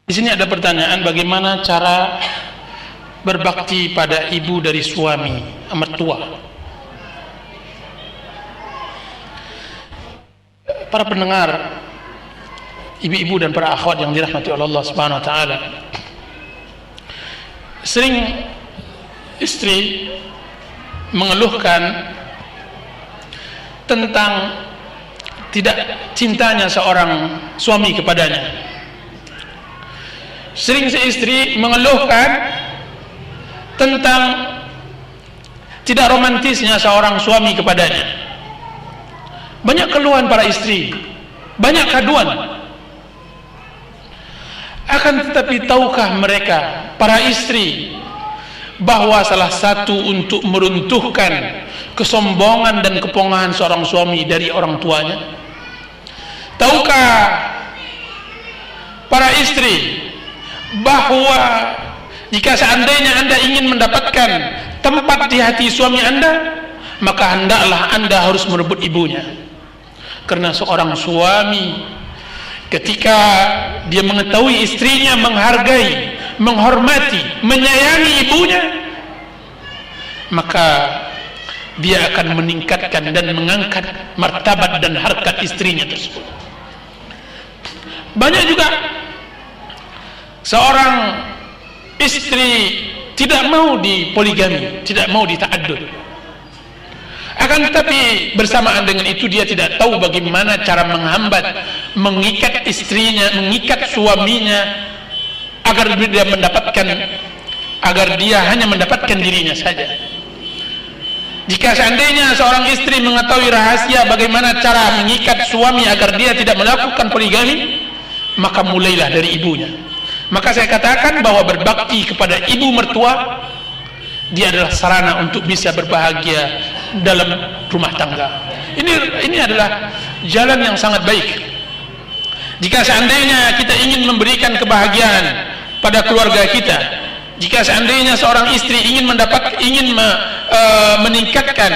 Di sini ada pertanyaan, bagaimana cara berbakti pada ibu dari suami, mertua? Para pendengar, ibu-ibu dan para akhwat yang dirahmati oleh Allah Subhanahu wa taala, sering istri mengeluhkan tentang tidak cintanya seorang suami kepadanya. Sering si istri mengeluhkan tentang tidak romantisnya seorang suami kepadanya. Banyak keluhan para istri, banyak kaduan. Akan tetapi tahukah mereka, para istri, bahwa salah satu untuk meruntuhkan kesombongan dan kepongahan seorang suami dari orang tuanya? Tahukah para istri bahwa jika seandainya Anda ingin mendapatkan tempat di hati suami Anda, maka hendaklah Anda harus merebut ibunya? Karena seorang suami ketika dia mengetahui istrinya menghargai, menghormati, menyayangi ibunya, maka dia akan meningkatkan dan mengangkat martabat dan harkat istrinya tersebut. Banyak juga seorang istri tidak mau dipoligami, tidak mau dita'addud. Akan tetapi bersamaan dengan itu dia tidak tahu bagaimana cara menghambat, mengikat istrinya, mengikat suaminya agar dia hanya mendapatkan dirinya saja. Jika seandainya seorang istri mengetahui rahasia bagaimana cara mengikat suami agar dia tidak melakukan poligami, maka mulailah dari ibunya. Maka saya katakan bahwa berbakti kepada ibu mertua, dia adalah sarana untuk bisa berbahagia dalam rumah tangga. Ini adalah jalan yang sangat baik. Jika seandainya kita ingin memberikan kebahagiaan pada keluarga kita, jika seandainya seorang istri ingin meningkatkan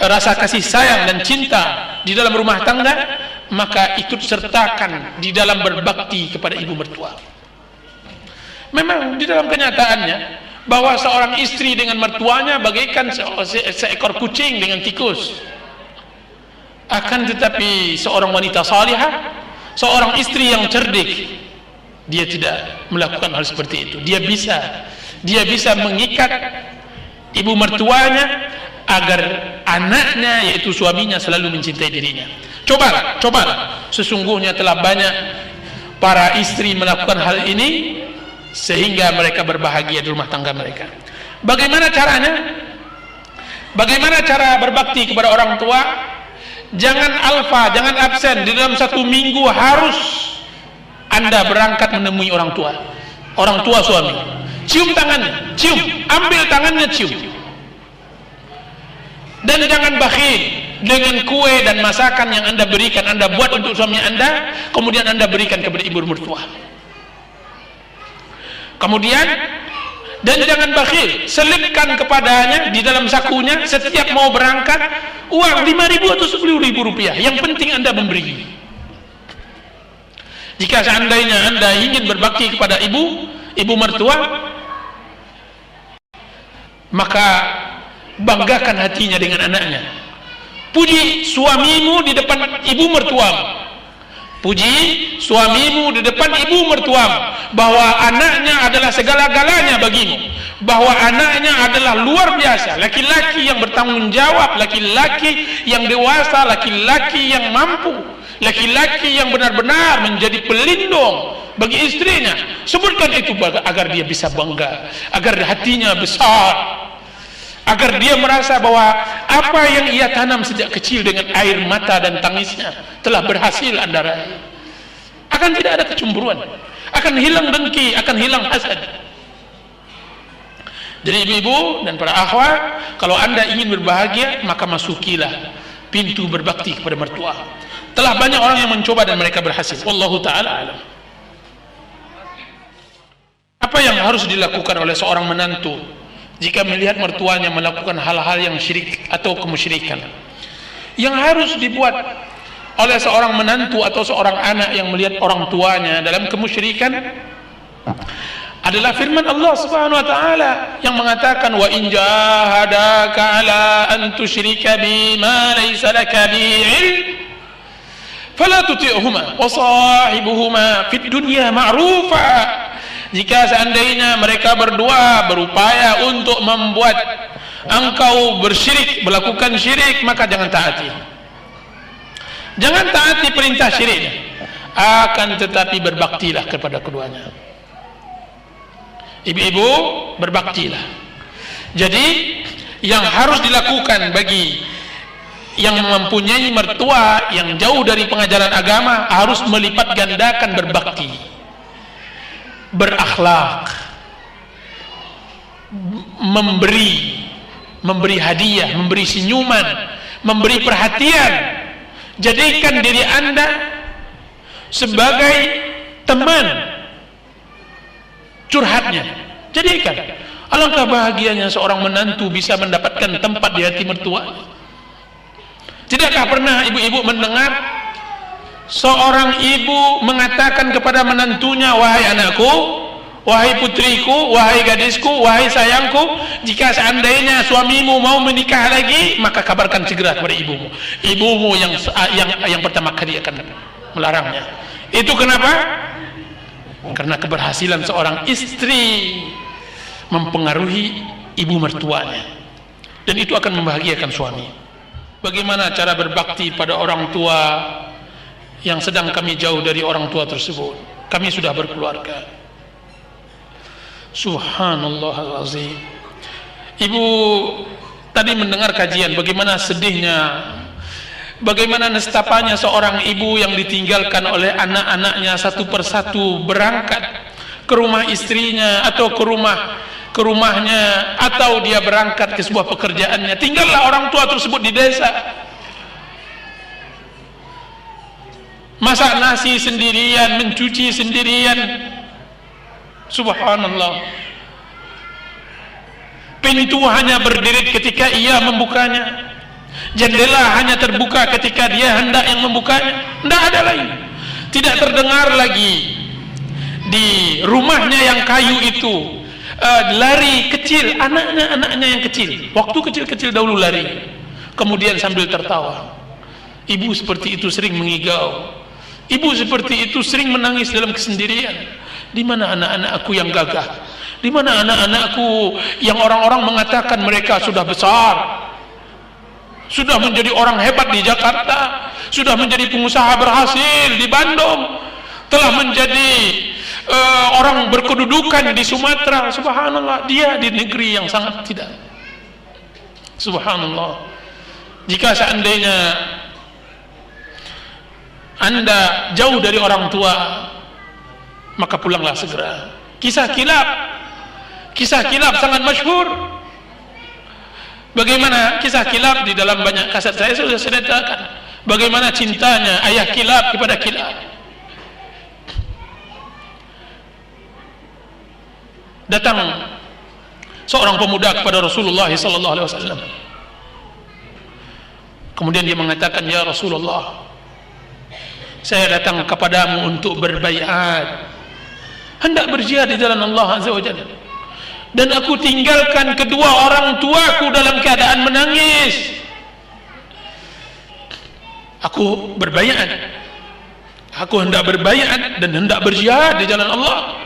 rasa kasih sayang dan cinta di dalam rumah tangga, maka ikut sertakan di dalam berbakti kepada ibu mertua. Memang di dalam kenyataannya bahwa seorang istri dengan mertuanya bagaikan seekor kucing dengan tikus. Akan tetapi seorang wanita salihah, seorang istri yang cerdik, dia tidak melakukan hal seperti itu. Dia bisa mengikat ibu mertuanya agar anaknya, yaitu suaminya, selalu mencintai dirinya. Cobalah. Sesungguhnya telah banyak para istri melakukan hal ini sehingga mereka berbahagia di rumah tangga mereka. Bagaimana caranya? Bagaimana cara berbakti kepada orang tua? Jangan alfa, jangan absen. Di dalam satu minggu harus Anda berangkat menemui orang tua suami. Cium tangannya, cium, ambil tangannya, cium. Dan jangan bakhil dengan kue dan masakan yang Anda berikan, Anda buat untuk suami Anda, kemudian Anda berikan kepada ibu mertua. Kemudian, dan jangan bakhil, selipkan kepadanya di dalam sakunya setiap mau berangkat uang 5.000 atau 10.000 rupiah. Yang penting Anda memberi. Jika seandainya Anda ingin berbakti kepada ibu mertua, maka banggakan hatinya dengan anaknya. Puji suamimu di depan ibu mertuamu. Puji suamimu di depan ibu mertuamu, bahwa anaknya adalah segala-galanya bagimu, bahwa anaknya adalah luar biasa, laki-laki yang bertanggung jawab, laki-laki yang dewasa, laki-laki yang mampu, laki-laki yang benar-benar menjadi pelindung bagi istrinya. Sebutkan itu agar dia bisa bangga, agar hatinya besar, agar dia merasa bahwa apa yang ia tanam sejak kecil dengan air mata dan tangisnya telah berhasil Anda raih. Akan tidak ada kecemburuan, akan hilang dengki, akan hilang hasad. Jadi ibu-ibu dan para akhwat, kalau Anda ingin berbahagia, maka masukilah pintu berbakti kepada mertua. Telah banyak orang yang mencoba dan mereka berhasil. Wallahu ta'ala alam. Apa yang harus dilakukan oleh seorang menantu jika melihat mertuanya melakukan hal-hal yang syirik atau kemusyrikan? Yang harus dibuat oleh seorang menantu atau seorang anak yang melihat orang tuanya dalam kemusyrikan, adalah firman Allah Subhanahu wa taala yang mengatakan, wa in jahadaka ala an tusyrika bima laysa laka bihi ilm fala tuti'huma wa sahibuhuma fid dunya ma'rufa. Jika seandainya mereka berdua berupaya untuk membuat engkau bersyirik, melakukan syirik, maka jangan taati. Jangan taati perintah syirik, akan tetapi berbaktilah kepada keduanya. Ibu-ibu, berbaktilah. Jadi yang harus dilakukan bagi yang mempunyai mertua yang jauh dari pengajaran agama, harus melipat gandakan berbakti, berakhlak, memberi hadiah, memberi senyuman, memberi perhatian. Jadikan diri Anda sebagai teman curhatnya. Jadikan. Alangkah bahagianya seorang menantu bisa mendapatkan tempat di hati mertua. Tidakkah pernah ibu-ibu mendengar seorang ibu mengatakan kepada menantunya, wahai anakku, wahai putriku, wahai gadisku, wahai sayangku, jika seandainya suamimu mau menikah lagi, maka kabarkan segera kepada ibumu. Ibumu yang pertama kali akan melarangnya. Itu kenapa? Karena keberhasilan seorang istri mempengaruhi ibu mertuanya, dan itu akan membahagiakan suami. Bagaimana cara berbakti pada orang tua yang sedang kami jauh dari orang tua tersebut? Kami sudah berkeluarga. Subhanallahal-azim. Ibu tadi mendengar kajian bagaimana sedihnya, bagaimana nestapanya seorang ibu yang ditinggalkan oleh anak-anaknya satu persatu berangkat ke rumah istrinya atau ke rumahnya, atau dia berangkat ke sebuah pekerjaannya. Tinggallah orang tua tersebut di desa, masak nasi sendirian, mencuci sendirian. Subhanallah. Pintu hanya berdiri ketika ia membukanya, jendela hanya terbuka ketika dia hendak yang membukanya. Tidak ada lain. Tidak terdengar lagi di rumahnya yang kayu itu lari kecil, anaknya yang kecil, waktu kecil-kecil dahulu lari, kemudian sambil tertawa. Ibu seperti itu sering mengigau. Ibu seperti itu sering menangis dalam kesendirian. Di mana anak-anakku yang gagah? Di mana anak-anakku yang orang-orang mengatakan mereka sudah besar, sudah menjadi orang hebat di Jakarta, sudah menjadi pengusaha berhasil di Bandung, telah menjadi orang berkedudukan di Sumatera. Subhanallah, dia di negeri yang sangat tidak. Subhanallah. Jika seandainya Anda jauh dari orang tua, maka pulanglah segera. Kisah kilab sangat masyhur. Bagaimana kisah kilab di dalam banyak kaset saya sudah ceritakan. Bagaimana cintanya ayah kilab kepada kilab. Datang seorang pemuda kepada Rasulullah SAW. Kemudian dia mengatakan, ya Rasulullah, saya datang kepadamu untuk berbaiat, hendak berjihad di jalan Allah Azza wa Jalla, dan aku tinggalkan kedua orang tuaku dalam keadaan menangis. Aku berbaiat, aku hendak berbaiat dan hendak berjihad di jalan Allah,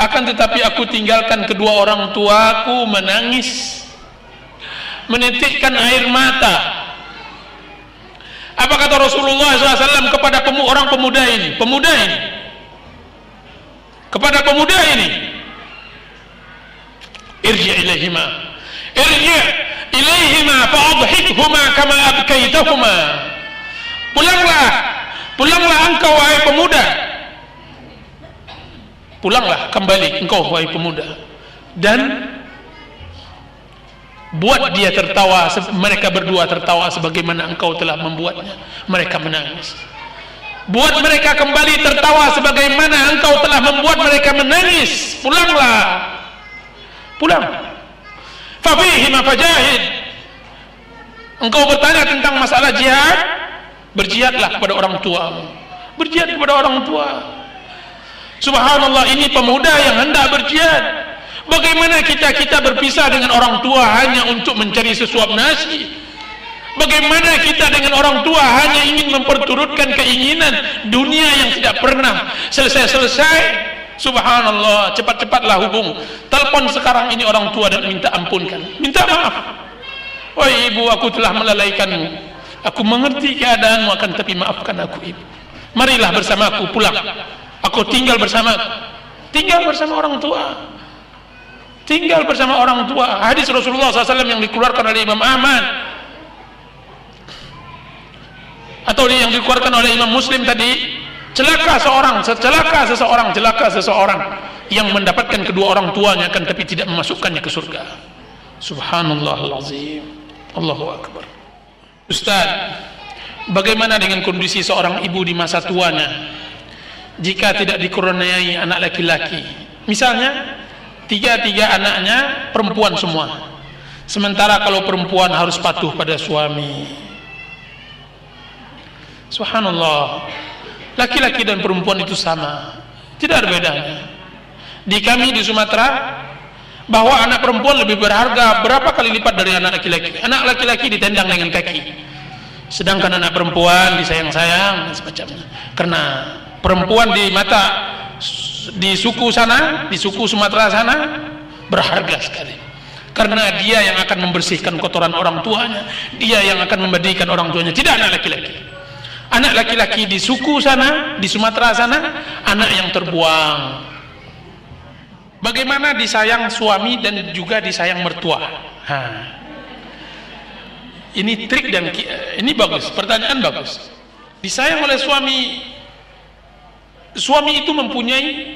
akan tetapi aku tinggalkan kedua orang tuaku menangis, menitikkan air mata. Apa kata Rasulullah SAW kepada orang pemuda ini? Kepada pemuda ini, irji' ilaihima fa'adhikhuma kama abkaitahuma. Pulanglah engkau wahai pemuda, pulanglah kembali engkau wahai pemuda, dan buat dia tertawa, mereka berdua tertawa sebagaimana engkau telah membuatnya mereka menangis. Buat mereka kembali tertawa sebagaimana engkau telah membuat mereka menangis. Pulanglah, pulang. Fafihima fajahid. Engkau bertanya tentang masalah jihad, berjihadlah kepada orang tuamu. Berjihad kepada orang tua. Subhanallah, ini pemuda yang hendak berjihad. Bagaimana kita berpisah dengan orang tua hanya untuk mencari sesuap nasi? Bagaimana kita dengan orang tua hanya ingin memperturutkan keinginan dunia yang tidak pernah selesai-selesai? Subhanallah, cepat-cepatlah hubung, telepon sekarang ini orang tua dan minta ampunkan, minta maaf. Wahai ibu, aku telah melalaikanmu, aku mengerti keadaanmu, akan tapi maafkan aku ibu. Marilah bersamaku pulang, aku tinggal bersama orang tua, tinggal bersama orang tua. Hadis Rasulullah SAW yang dikeluarkan oleh Imam Ahmad atau yang dikeluarkan oleh Imam Muslim tadi, celaka seseorang yang mendapatkan kedua orang tuanya akan tapi tidak memasukkannya ke surga. Subhanallahal-azim, Allahu Akbar. Ustaz, bagaimana dengan kondisi seorang ibu di masa tuanya jika tidak dikurniai anak laki-laki? Misalnya tiga anaknya perempuan semua, sementara kalau perempuan harus patuh pada suami. Subhanallah, laki-laki dan perempuan itu sama, tidak ada bedanya. Di kami di Sumatera, bahwa anak perempuan lebih berharga berapa kali lipat dari anak laki-laki. Anak laki-laki ditendang dengan kaki, sedangkan anak perempuan disayang-sayang dan semacamnya. Karena perempuan di suku sana, di suku Sumatera sana, berharga sekali. Karena dia yang akan membersihkan kotoran orang tuanya, dia yang akan memandikan orang tuanya, tidak anak laki-laki. Anak laki-laki di suku sana, di Sumatera sana, anak yang terbuang. Bagaimana disayang suami dan juga disayang mertua? Ini trik dan ini bagus, pertanyaan bagus. Disayang oleh suami itu mempunyai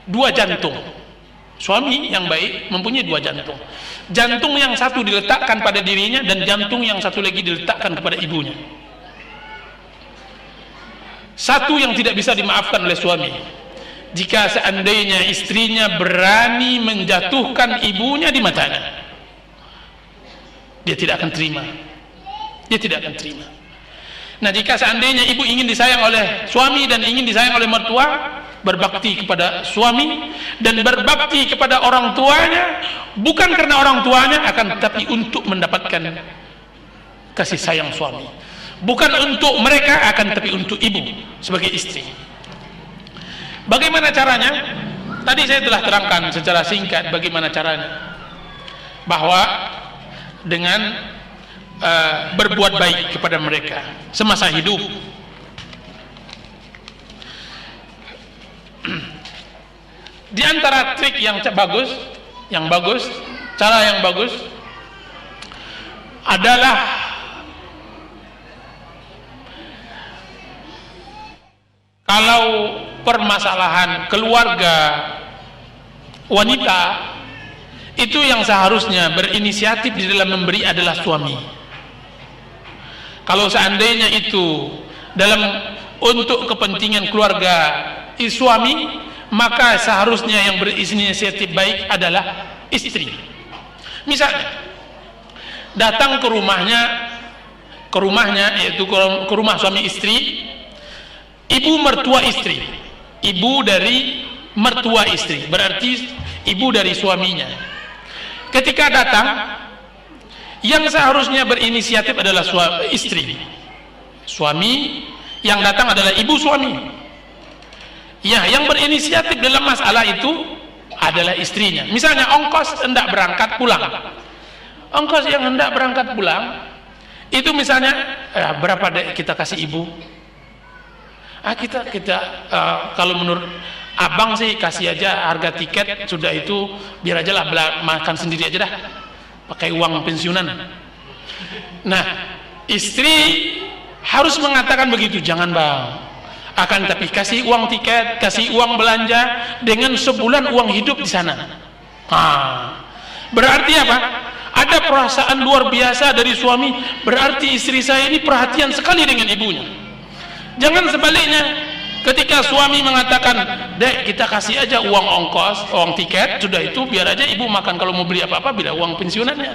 dua jantung. Suami yang baik mempunyai dua jantung. Jantung yang satu diletakkan pada dirinya dan jantung yang satu lagi diletakkan kepada ibunya. Satu yang tidak bisa dimaafkan oleh suami, jika seandainya istrinya berani menjatuhkan ibunya di matanya, dia tidak akan terima. Dia tidak akan terima. Nah, jika seandainya ibu ingin disayang oleh suami dan ingin disayang oleh mertua, berbakti kepada suami dan berbakti kepada orang tuanya, bukan karena orang tuanya, akan tetapi untuk mendapatkan kasih sayang suami. Bukan untuk mereka, akan tapi untuk ibu sebagai istri. Bagaimana caranya? Tadi saya telah terangkan secara singkat bagaimana caranya, bahwa dengan berbuat baik kepada mereka semasa hidup. Di antara trik yang bagus, cara yang bagus adalah kalau permasalahan keluarga wanita itu yang seharusnya berinisiatif di dalam memberi adalah suami. Kalau seandainya itu untuk kepentingan keluarga suami, maka seharusnya yang berinisiatif baik adalah istri. Misalnya datang ke rumahnya yaitu ke rumah suami istri, ibu mertua istri, ibu dari mertua istri, berarti ibu dari suaminya. Ketika datang, yang seharusnya berinisiatif adalah istri. Suami yang datang adalah ibu suami. Ya, yang berinisiatif dalam masalah itu adalah istrinya. Misalnya ongkos hendak berangkat pulang. Ongkos yang hendak berangkat pulang itu misalnya berapa dek kita kasih ibu? Kita kalau menurut abang sih kasih aja harga tiket, sudah itu biar aja lah makan sendiri aja dah, pakai uang pensiunan. Nah, istri harus mengatakan begitu, jangan bang, akan tapi kasih uang tiket, kasih uang belanja dengan sebulan uang hidup di sana. Berarti apa? Ada perasaan luar biasa dari suami, berarti istri saya ini perhatian sekali dengan ibunya. Jangan sebaliknya, ketika suami mengatakan, dek kita kasih aja uang ongkos, uang tiket, sudah itu biar aja ibu makan, kalau mau beli apa-apa bila uang pensiunannya.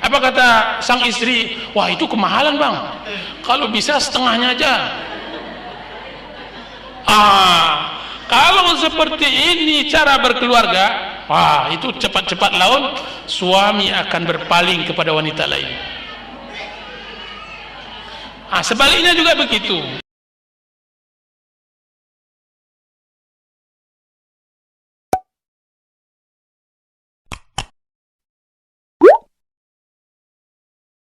Apa kata sang istri? Wah itu kemahalan bang, kalau bisa setengahnya aja. Kalau seperti ini cara berkeluarga, wah, itu cepat-cepat laun suami akan berpaling kepada wanita lain. Sebaliknya juga begitu.